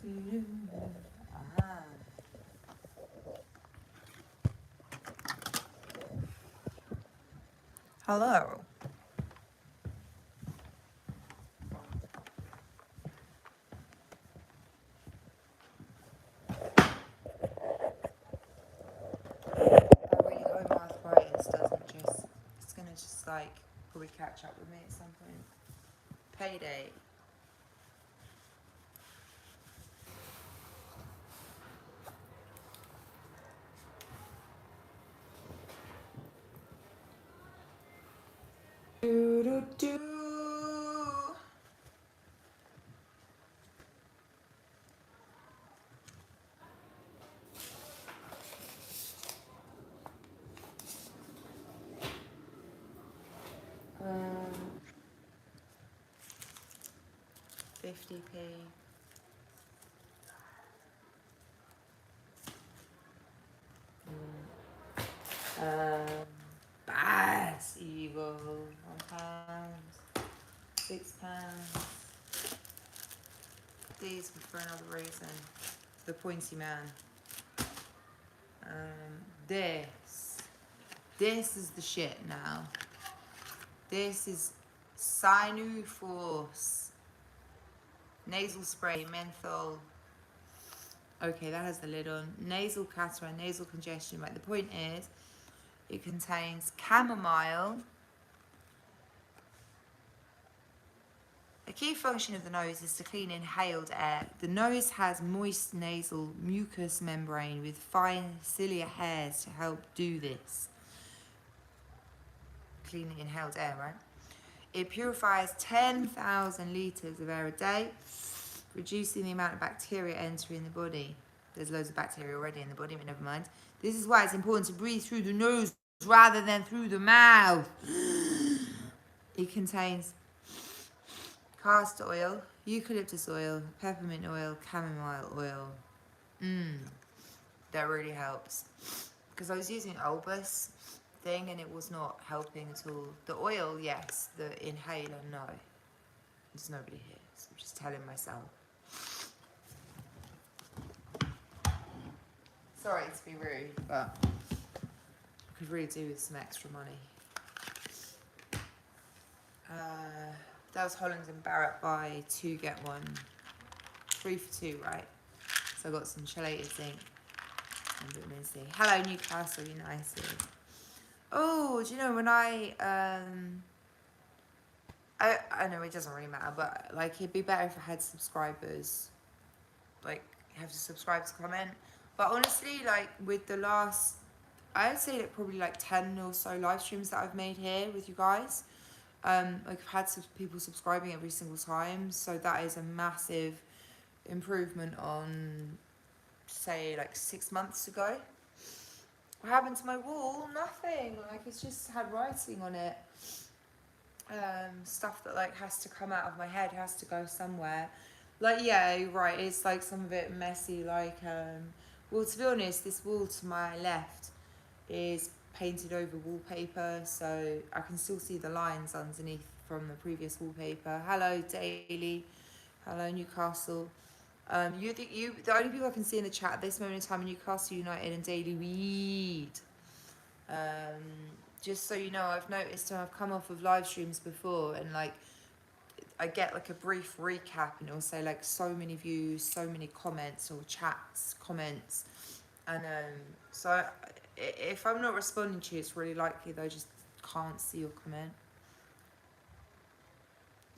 Ah. Hello. I really hope my arthritis doesn't just, it's gonna just like probably catch up with me at some point. Payday. Do, do, do. 50p. That's evil. £1, £6. These were for another reason. The pointy man. This. This is the shit now. This is Sinu Force. Nasal spray, menthol. Okay, that has the lid on. Nasal cataract, nasal congestion. Right, the point is, it contains chamomile. A key function of the nose is to clean inhaled air. The nose has moist nasal mucous membrane with fine cilia hairs to help do this. Cleaning inhaled air, right? It purifies 10,000 litres of air a day, reducing the amount of bacteria entering the body. There's loads of bacteria already in the body, but never mind. This is why it's important to breathe through the nose rather than through the mouth. It contains castor oil, eucalyptus oil, peppermint oil, chamomile oil. That really helps. Because I was using Albus thing and it was not helping at all. The oil, yes. The inhaler, no. There's nobody here, so I'm just telling myself. Sorry to be rude, but I could really do with some extra money. That was Holland and Barrett buy 2 get 1. 3 for 2, right? So I got some chelated zinc and vitamin C. Hello Newcastle United. Oh, do you know when I know it doesn't really matter, but like it'd be better if I had subscribers. Like you have to subscribe to comment. But honestly, like with the last, I'd say that probably like 10 or so live streams that I've made here with you guys. Like I've had some people subscribing every single time, so that is a massive improvement on, say, like 6 months ago. What happened to my wall? Nothing. Like it's just had writing on it. Stuff that like has to come out of my head, has to go somewhere. Like yeah, you're right. It's like some of it messy. Like well, to be honest, this wall to my left is painted over wallpaper, so I can still see the lines underneath from the previous wallpaper. Hello Daily, hello Newcastle. The only people I can see in the chat at this moment in time are Newcastle United and Daily Read. Just so you know, I've noticed I've come off of live streams before and like I get like a brief recap and it'll say like so many views, so many comments or chats, comments, and so if I'm not responding to you, it's really likely that I just can't see your comment.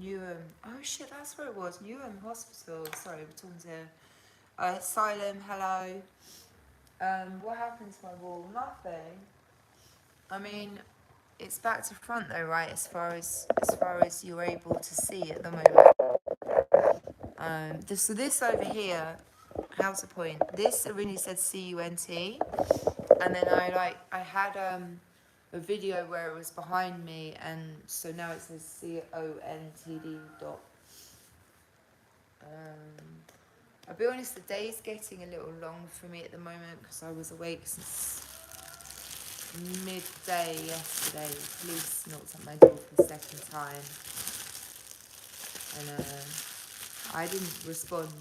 Newham, oh shit, that's where it was. Newham Hospital. Sorry, we're talking to Asylum. Hello. What happened to my wall? Nothing. I mean, it's back to front though, right? As far as you're able to see at the moment. So this over here, how's the point? This originally said CUNT, and then I had a video where it was behind me, and so now it says CONTD dot. I'll be honest, the day's getting a little long for me at the moment because I was awake since midday yesterday. Police knocked at my door for the second time, and I didn't respond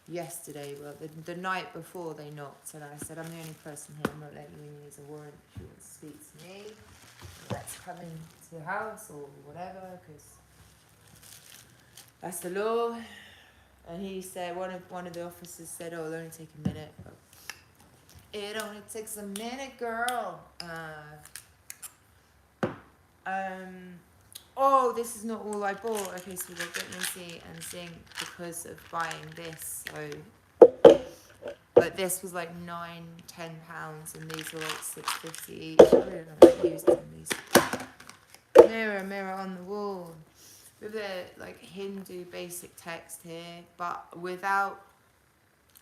yesterday, well, the night before they knocked, and I said, I'm the only person here, I'm not letting you in, you need a warrant if you want to speak to me. Let's come into the house or whatever, because that's the law. And he said, one of the officers said, oh, it'll only take a minute. But it only takes a minute, girl. Oh, this is not all I bought. Okay, so we got vitamin C and zinc because of buying this. So, but this was like £9-10, and these were like £6.50 each. I really don't like using these. Mirror on the wall. With a like Hindu basic text here, but without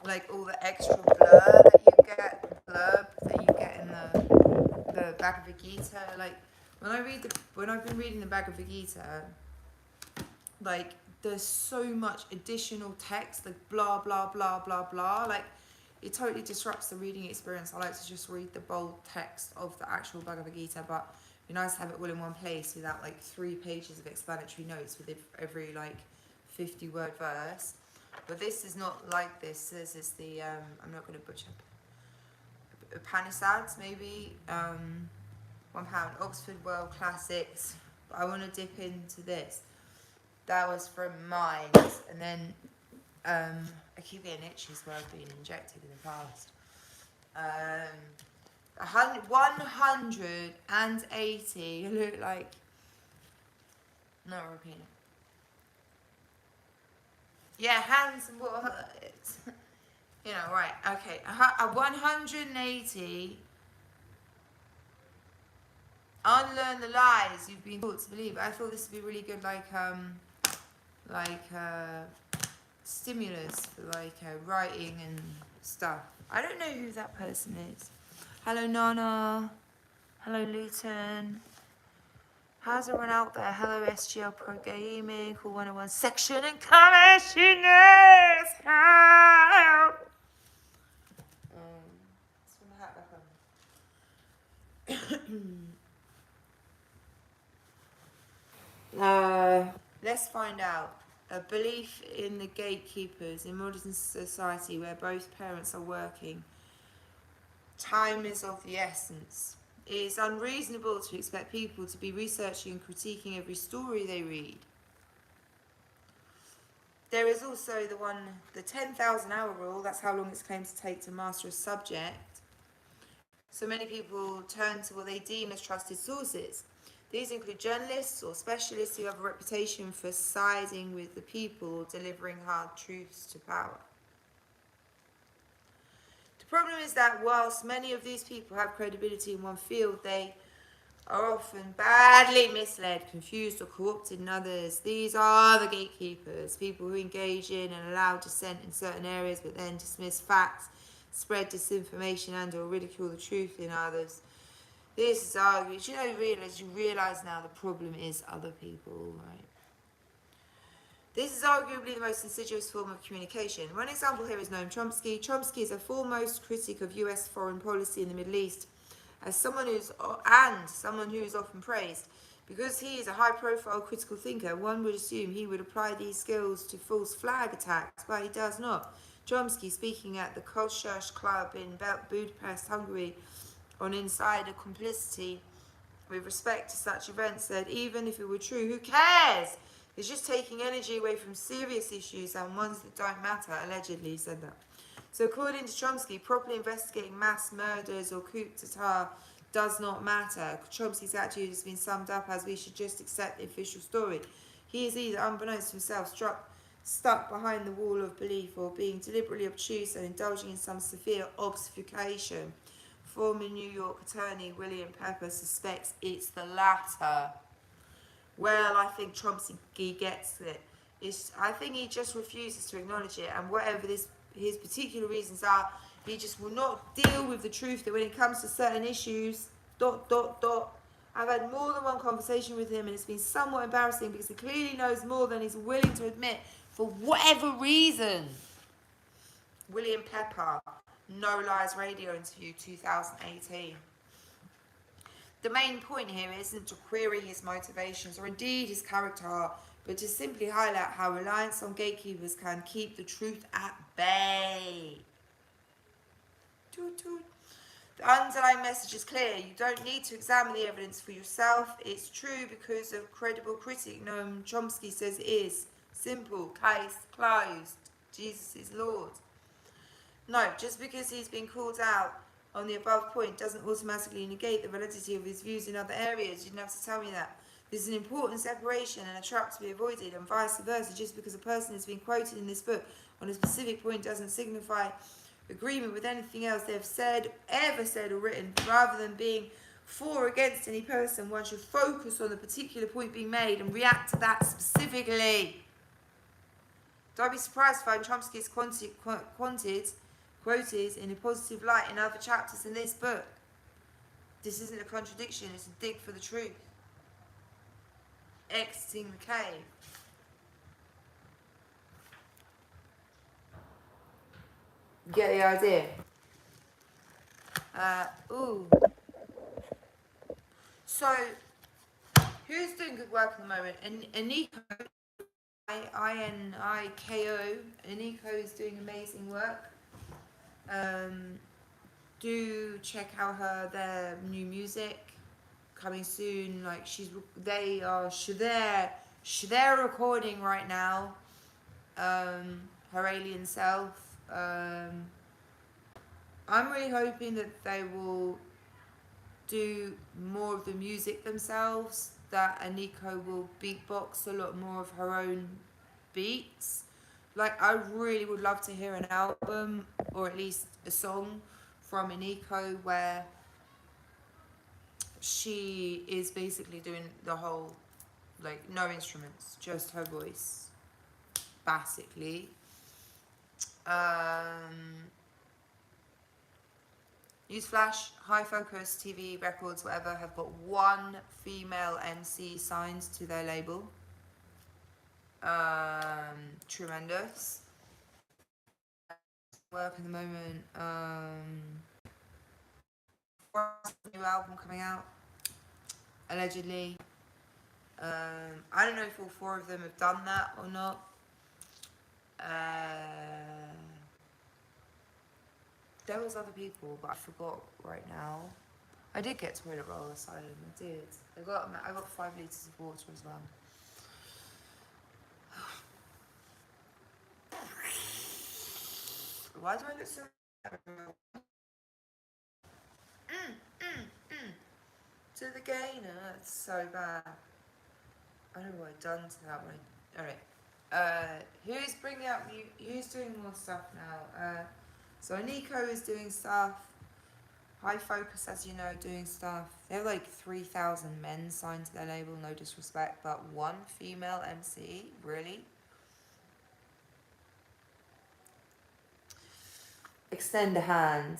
like all the extra blurb that you get in the Bhagavad Gita. Like when I've been reading the Bhagavad Gita, like there's so much additional text, like blah blah blah blah blah. Like it totally disrupts the reading experience. I like to just read the bold text of the actual Bhagavad Gita, but it'd be nice to have it all in one place without like 3 pages of explanatory notes with every like 50-word verse. But this is not like this. This is the I'm not going to butcher. Upanishads, maybe. £1, Oxford World Classics. But I want to dip into this. That was from mine, and then I keep getting itches where I've been injected in the past. 180 look like not repeating. Yeah, hands and what? You know, right? Okay, 180. Unlearn the lies you've been taught to believe. I thought this would be really good, like stimulus for like writing and stuff. I don't know who that person is. Hello, Nana. Hello, Luton. How's everyone out there? Hello, SGL Pro Gaming. Call 101 section and commissioners. Help! Let's put my hat back on. Let's find out. A belief in the gatekeepers in modern society where both parents are working. Time is of the essence. It is unreasonable to expect people to be researching and critiquing every story they read. There is also the 10,000 hour rule. That's how long it's claimed to take to master a subject. So many people turn to what they deem as trusted sources. These include journalists or specialists who have a reputation for siding with the people or delivering hard truths to power. The problem is that whilst many of these people have credibility in one field, they are often badly misled, confused or co-opted in others. These are the gatekeepers, people who engage in and allow dissent in certain areas but then dismiss facts, spread disinformation and or ridicule the truth in others. This is argued. You realise now the problem is other people, right? This is arguably the most insidious form of communication. One example here is Noam Chomsky. Chomsky is a foremost critic of US foreign policy in the Middle East, as someone who is often praised. Because he is a high-profile critical thinker, one would assume he would apply these skills to false flag attacks, but he does not. Chomsky, speaking at the Kossuth Club in Budapest, Hungary, on insider complicity with respect to such events, said, even if it were true, who cares? It's just taking energy away from serious issues and ones that don't matter, allegedly, he said that. So according to Chomsky, properly investigating mass murders or coup d'etat does not matter. Chomsky's attitude has been summed up as we should just accept the official story. He is either, unbeknownst to himself, stuck behind the wall of belief or being deliberately obtuse and indulging in some severe obfuscation. Former New York attorney William Pepper suspects it's the latter. Well, I think Chomsky gets it. I think he just refuses to acknowledge it, and whatever his particular reasons are, he just will not deal with the truth that when it comes to certain issues, I've had more than one conversation with him, and it's been somewhat embarrassing because he clearly knows more than he's willing to admit for whatever reason. William Pepper, No Lies Radio interview, 2018. The main point here isn't to query his motivations or indeed his character, but to simply highlight how reliance on gatekeepers can keep the truth at bay. Toot toot. The underlying message is clear. You don't need to examine the evidence for yourself. It's true because a credible critic, Noam Chomsky, says it is. Simple. Case closed. Jesus is Lord. No, just because he's been called out on the above point doesn't automatically negate the validity of his views in other areas. You didn't have to tell me that. This is an important separation and a trap to be avoided, and vice versa. Just because a person has been quoted in this book on a specific point doesn't signify agreement with anything else they've said, ever said or written. Rather than being for or against any person, one should focus on the particular point being made and react to that specifically. Don't be surprised to find Chomsky is quoted in a positive light in other chapters in this book. This isn't a contradiction, it's a dig for the truth. Exiting the cave. Get the idea? So, who's doing good work at the moment? Aniko, I-N-I-K-O. Aniko is doing amazing work. Do check out their new music coming soon. Like they are they're recording right now. Her alien self. I'm really hoping that they will do more of the music themselves, that Aniko will beatbox a lot more of her own beats. Like, I really would love to hear an album, or at least a song from Aniko where she is basically doing the whole, like, no instruments, just her voice, basically. Newsflash, High Focus, TV, Records, whatever, have got one female MC signed to their label. Tremendous. Work at the moment. New album coming out, allegedly. I don't know if all four of them have done that or not. There was other people, but I forgot right now. I did get Toilet Roll Asylum. I did. I got 5 litres of water as well. Why do I look so... To the gainer. It's so bad. I don't know what I've done to that one. Alright. Who's bringing up... Who's doing more stuff now? So Aniko is doing stuff. High Focus, as you know, doing stuff. They have like 3,000 men signed to their label, no disrespect, but one female MC, really? Extend a hand.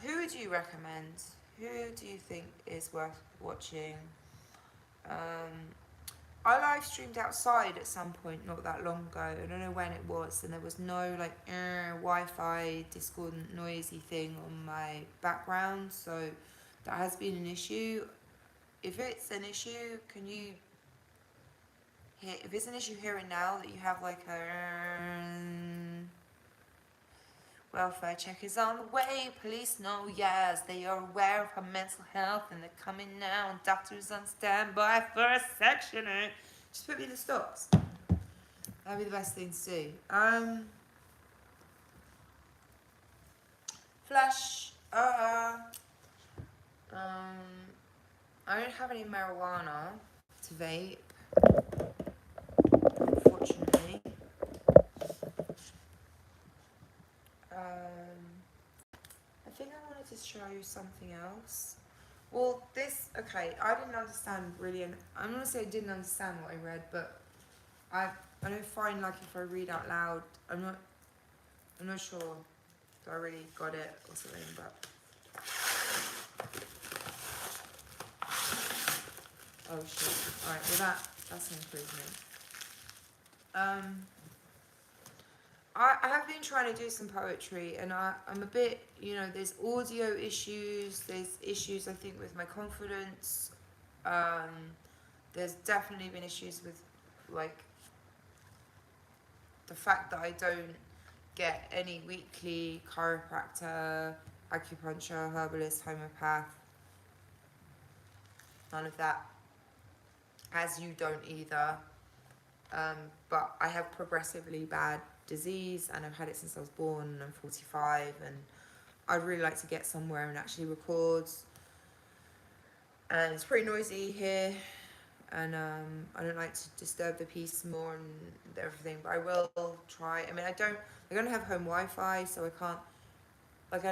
Who would you recommend? Who do you think is worth watching? I live streamed outside at some point not that long ago. I don't know when it was, and there was no like Wi-Fi discordant noisy thing on my background, so that has been an issue. If it's an issue, can you hear? If it's an issue here and now that you have like a welfare check is on the way, police know, yes, they are aware of her mental health and they're coming now, and doctors on standby for a section. Just put me in the stocks. That'd be the best thing to do. Flash. I don't have any marijuana to vape, unfortunately. I think I wanted to show you something else. Well, okay, I didn't understand really, and I'm not gonna say I didn't understand what I read, but I don't find like if I read out loud, I'm not sure if I really got it or something, but oh shit. Alright, well that's an improvement. I have been trying to do some poetry, and I'm a bit, there's audio issues, there's issues, I think, with my confidence. There's definitely been issues with, like, the fact that I don't get any weekly chiropractor, acupuncture, herbalist, homeopath, none of that, as you don't either. But I have progressively bad disease, and I've had it since I was born, and I'm 45, and I'd really like to get somewhere and actually record. And it's pretty noisy here, and I don't like to disturb the peace more and everything, but I will try. I mean, I don't have home Wi-Fi, so I can't, like,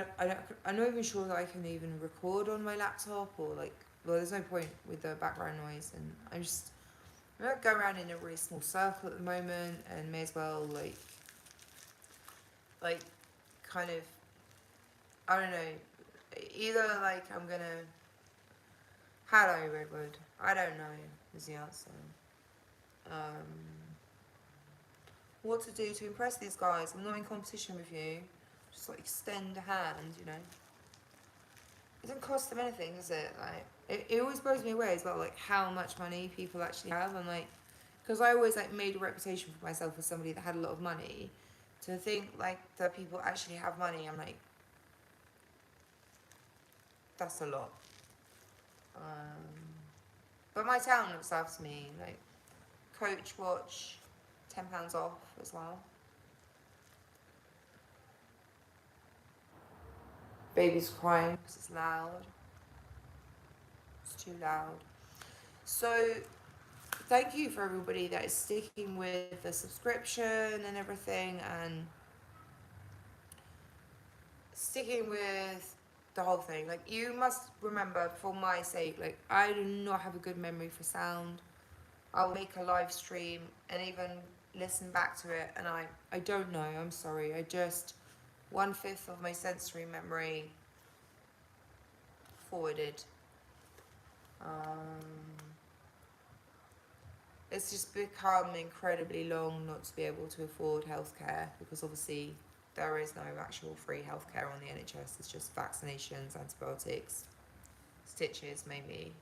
I'm not even sure that I can even record on my laptop, or like, well, there's no point with the background noise, and I'm not going around in a really small circle at the moment, and may as well, like, kind of, I don't know, either, like, I'm gonna, hello, Redwood, I don't know, is the answer. What to do to impress these guys? I'm not in competition with you. Just, like, extend a hand. It doesn't cost them anything, does it? Like, it always blows me away as well, like, how much money people actually have. And, like, because I always, like, made a reputation for myself as somebody that had a lot of money. To think, like, that people actually have money, I'm like, that's a lot. But my town looks after me. Like, Coach watch, £10 off as well. Baby's crying because it's loud. It's too loud. So, thank you for everybody that is sticking with the subscription and everything, and sticking with the whole thing. Like, you must remember, for my sake, like, I do not have a good memory for sound. I'll make a live stream and even listen back to it, and I don't know, I'm sorry. I just, 1/5 of my sensory memory forwarded. It's just become incredibly long not to be able to afford healthcare, because obviously there is no actual free healthcare on the NHS. It's just vaccinations, antibiotics, stitches maybe.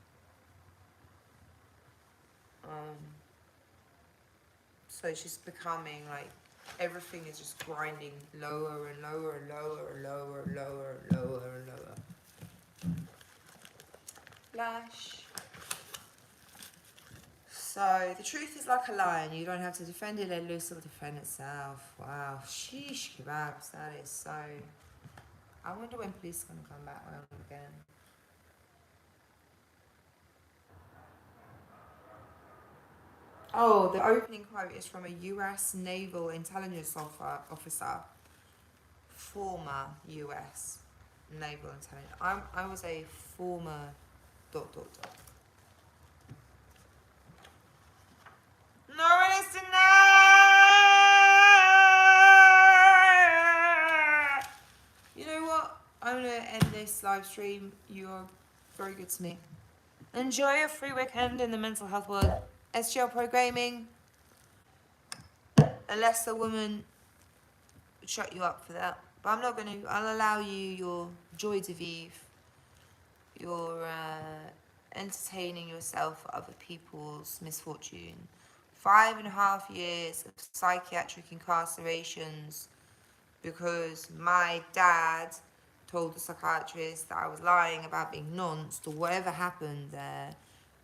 So it's just becoming like everything is just grinding lower and lower and lower and lower and lower and lower and lower. Lash. So the truth is like a lion. You don't have to defend it, let loose, or defend itself. Wow, sheesh kebabs. That is so. I wonder when police are gonna come back around again. Oh, the opening quote is from a US Naval Intelligence officer, former US Naval Intelligence. I was a former ... No one is tonight! You know what? I'm going to end this live stream. You're very good to me. Enjoy a free weekend in the mental health world. SGL Pro Gaming. Unless a woman would shut you up for that. But I'm not going to. I'll allow you your joy de vivre. Your entertaining yourself for other people's misfortune. 5.5 years of psychiatric incarcerations because my dad told the psychiatrist that I was lying about being nonced or whatever happened there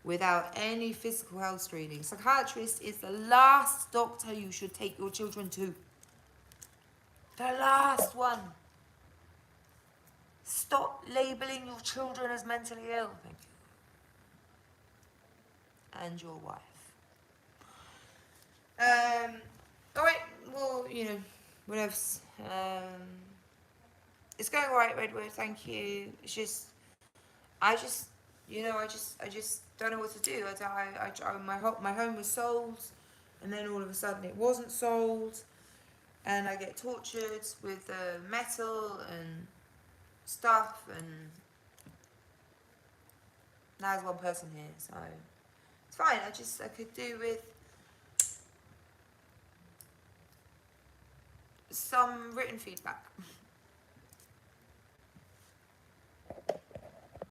without any physical health screening. Psychiatrist is the last doctor you should take your children to. The last one. Stop labelling your children as mentally ill. Thank you. And your wife. Alright, well, what else? It's going alright, Redwood, thank you. It's just, I just don't know what to do. My home was sold, and then all of a sudden it wasn't sold, and I get tortured with metal and stuff, and now there's one person here, so it's fine. I could do with some written feedback.